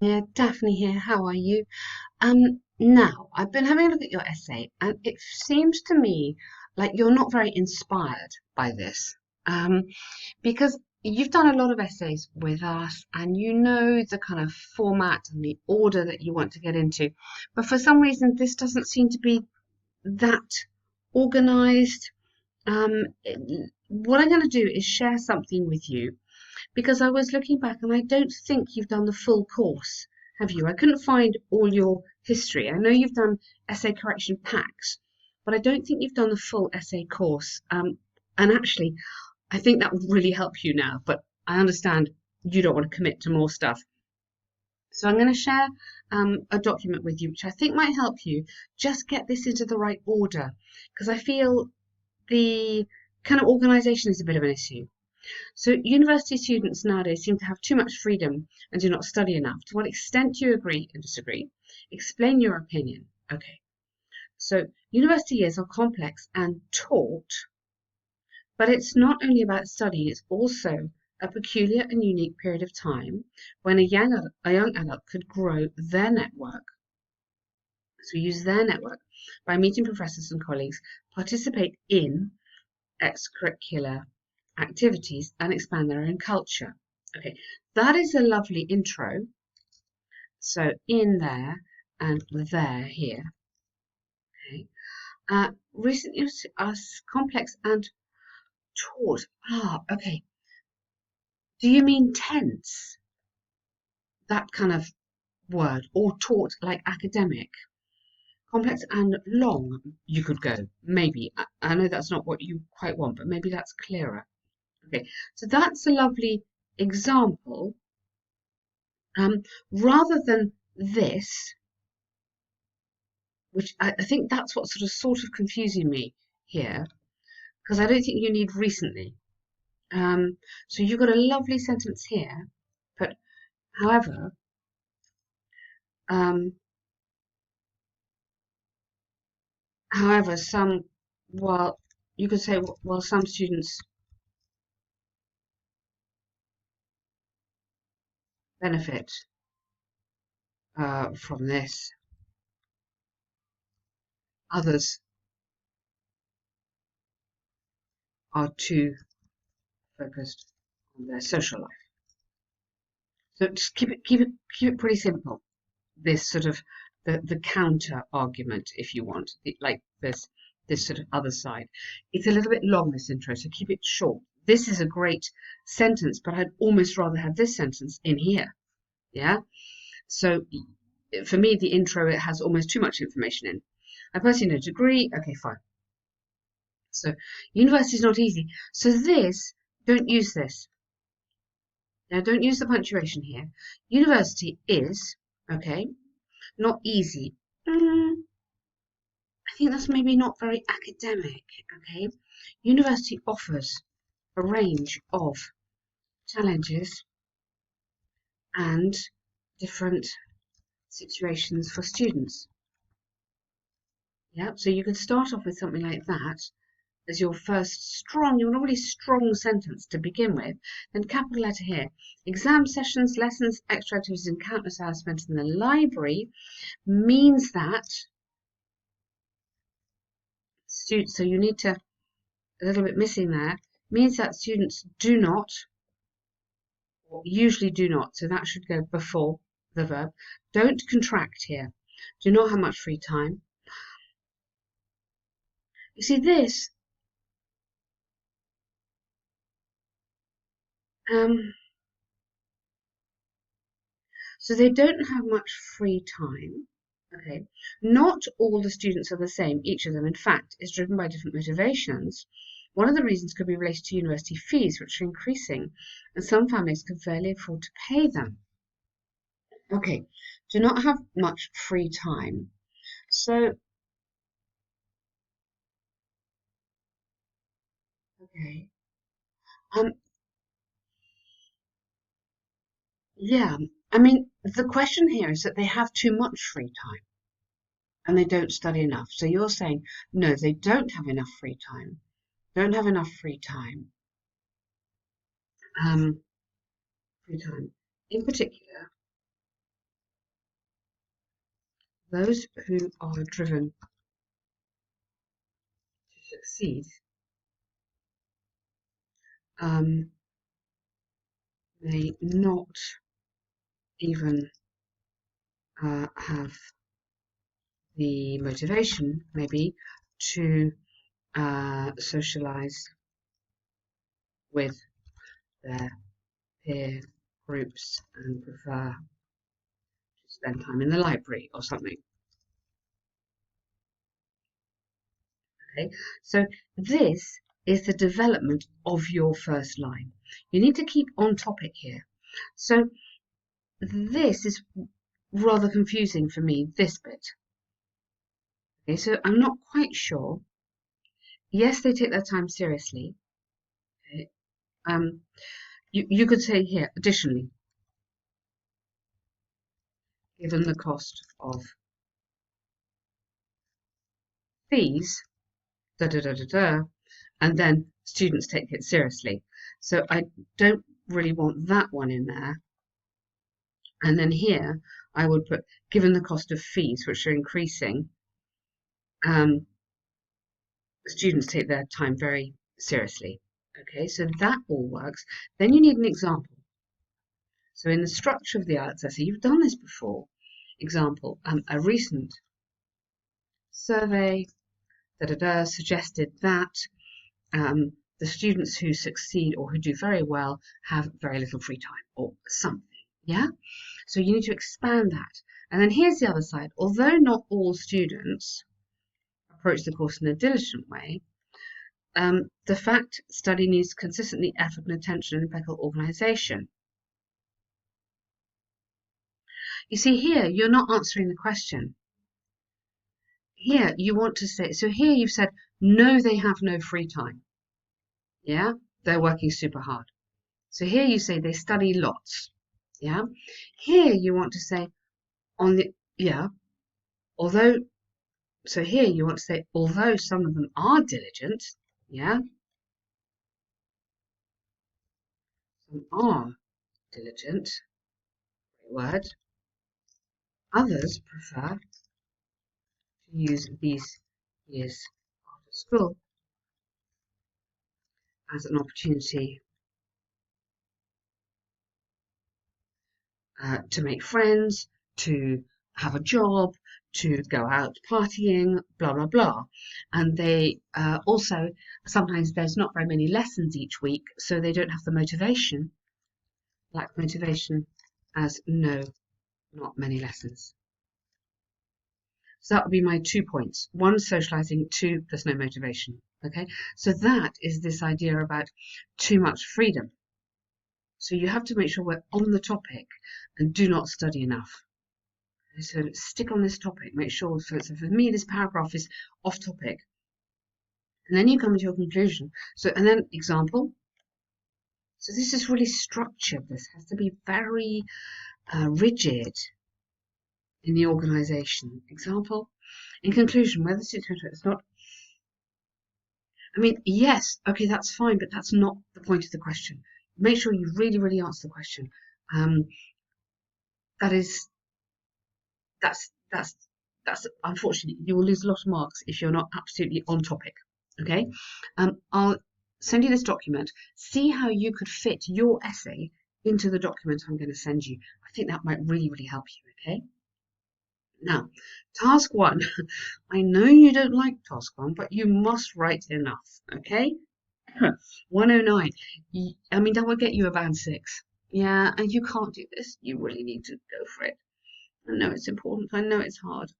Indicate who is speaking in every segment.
Speaker 1: Yeah, Daphne here. How are you? Now I've been having a look at your essay, and it seems to me like you're not very inspired by this. Um, because you've done a lot of essays with us, and you know the kind of format and the order that you want to get into, but for some reason this doesn't seem to be that organized. What I'm going to do is share something with you because I was looking back and I don't think you've done the full course, have you? I couldn't find all your history. I know you've done essay correction packs, but I don't think you've done the full essay course. And actually, I think that would really help you now, but I understand you don't want to commit to more stuff. So I'm going to share a document with you, which I think might help you just get this into the right order, because I feel the kind of organisation is a bit of an issue. So university students nowadays seem to have too much freedom and do not study enough. To what extent do you agree and disagree? Explain your opinion. Okay. So university years are complex and taught, but it's not only about studying, it's also a peculiar and unique period of time when a young adult could grow their network. So use their network by meeting professors and colleagues, participate in extracurricular activities and expand their own culture. Okay, that is a lovely intro. So in there and there here. Okay. Recent use as complex and taught. Okay. Do you mean tense? That kind of word, or taught like academic? Complex and long, you could go. Maybe. I know that's not what you quite want, but maybe that's clearer. Okay, so that's a lovely example. Rather than this, which I think that's what's sort of confusing me here, because I don't think you need recently. So you've got a lovely sentence here, but however, um, however, well, you could say, well, some students benefit from this, others are too focused on their social life. So just keep it pretty simple. This sort of the counter argument, if you want, like this sort of other side. It's a little bit long, this intro, so keep it short. This is a great sentence, but I'd almost rather have this sentence in here. Yeah. So for me, the intro, it has almost too much information in. I personally don't agree. Okay, fine. So university is not easy. So this, don't use this. Now, don't use the punctuation here. University is, okay, not easy. I think that's maybe not very academic, okay? University offers a range of challenges and different situations for students. Yeah, so you could start off with something like that as your your really strong sentence to begin with. Then capital letter here. Exam sessions, lessons, extra activities, and countless hours spent in the library means that students, so you need to, a little bit missing there, means that students do not, or usually do not, so that should go before the verb, don't contract here, do not have much free time. You see this, um, so they don't have much free time. Okay, not all the students are the same, each of them, in fact, is driven by different motivations. One of the reasons could be related to university fees, which are increasing, and some families can barely afford to pay them. Okay, do not have much free time. So, okay, um, yeah, I mean, the question here is that they have too much free time and they don't study enough. So you're saying, no, they don't have enough free time. Don't have enough free time. Um, free time. In particular, those who are driven to succeed may not even have the motivation, maybe, to socialize with their peer groups and prefer to spend time in the library or something. Okay, so this is the development of your first line. You need to keep on topic here. So this is rather confusing for me, this bit. Okay, so I'm not quite sure. Yes, they take their time seriously. Okay. You could say here, additionally, given the cost of fees, da da da da da, and then students take it seriously. So I don't really want that one in there. And then here I would put, given the cost of fees, which are increasing, students take their time very seriously. Okay, so that all works. Then you need an example. So in the structure of the Ielts essay, you've done this before. Example, a recent survey suggested that the students who succeed or who do very well have very little free time or something. Yeah? So you need to expand that. And then here's the other side. Although not all students approach the course in a diligent way, the fact study needs consistently effort and attention and impeccable organisation. You see here, you're not answering the question. Here you want to say, so here you've said, no, they have no free time. Yeah, they're working super hard. So here you say they study lots. Yeah, here you want to say although, so here you want to say, although some of them are diligent, yeah, some are diligent, great word, others prefer to use these years after school as an opportunity to make friends, to have a job, to go out partying, blah, blah, blah. And they also, sometimes there's not very many lessons each week, so they don't have the motivation, lack motivation as no, not many lessons. So that would be my 2 points. 1, socializing. 2, there's no motivation. Okay, so that is this idea about too much freedom. So you have to make sure we're on the topic and do not study enough. Okay, so stick on this topic, make sure, so for me this paragraph is off topic. And then you come to your conclusion. So, and then example. So this is really structured. This has to be very rigid in the organisation. Example, in conclusion, whether it's not, I mean, yes, okay, that's fine, but that's not the point of the question. Make sure you really, really answer the question. That's unfortunately, you will lose a lot of marks if you're not absolutely on topic. Okay, I'll send you this document. See how you could fit your essay into the document I'm going to send you. I think that might really, really help you. Okay. Now, task 1. I know you don't like task 1, but you must write enough. Okay. 109. I mean, that will get you a band 6. Yeah, and you can't do this. You really need to go for it. I know it's important. I know it's hard.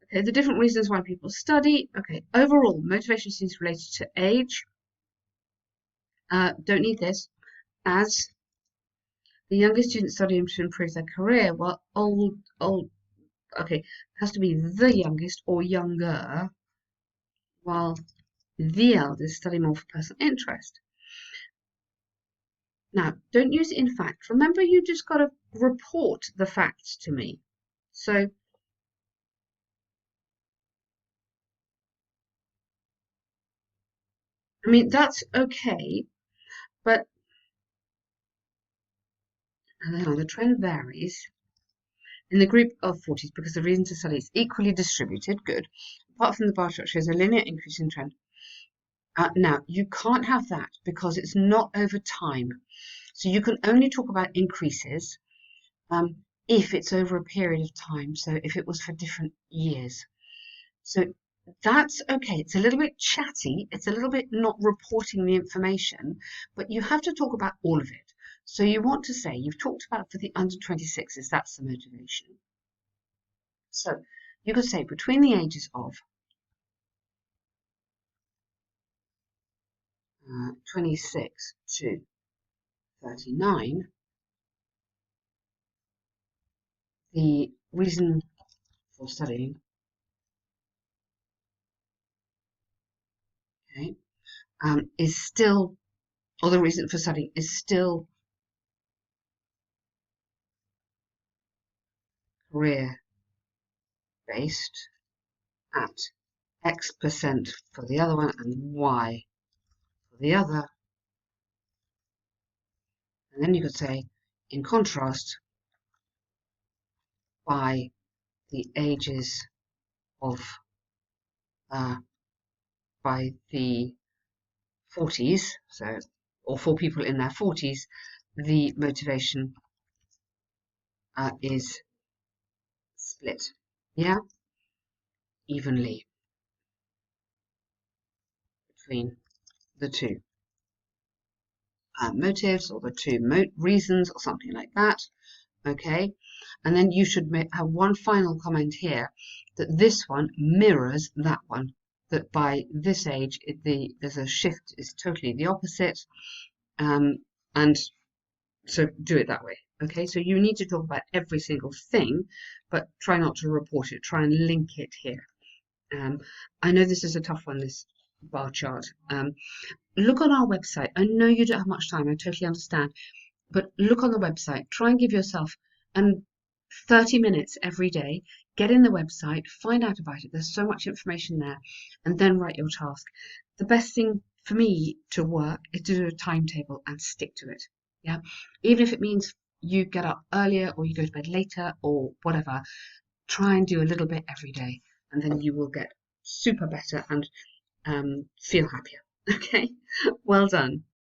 Speaker 1: Okay, the different reasons why people study. Okay, overall, motivation seems related to age. Don't need this. As the younger students studying to improve their career, well, okay, has to be the youngest or younger, while the eldest study more for personal interest. Now, don't use in fact. Remember, you just got to report the facts to me. So, I mean, that's okay, but the trend varies. In the group of 40s, because the reason to study is equally distributed, good. Apart from the bar chart shows a linear increase in trend. Now, you can't have that because it's not over time. So you can only talk about increases if it's over a period of time. So if it was for different years. So that's okay. It's a little bit chatty. It's a little bit not reporting the information, but you have to talk about all of it. So you want to say, you've talked about for the under 26s, that's the motivation. So you could say between the ages of 26 to 39, the reason for studying, okay, is still, or the reason for studying is still career based at X% for the other one and Y for the other. And then you could say, in contrast, by the ages of, by the 40s, so, or for people in their 40s, the motivation is split, yeah, evenly between the two motives or the two reasons or something like that. Okay, and then you should have one final comment here that this one mirrors that one, that by this age there's a shift is totally the opposite, and so do it that way. Okay, so you need to talk about every single thing, but try not to report it, try and link it here. I know this is a tough one, this bar chart. Look on our website. I know you don't have much time, I totally understand, but look on the website, try and give yourself 30 minutes every day, get in the website, find out about it. There's so much information there, and then write your task. The best thing for me to work is to do a timetable and stick to it. Yeah, even if it means you get up earlier or you go to bed later or whatever, try and do a little bit every day, and then you will get super better and feel happier. Okay, well done.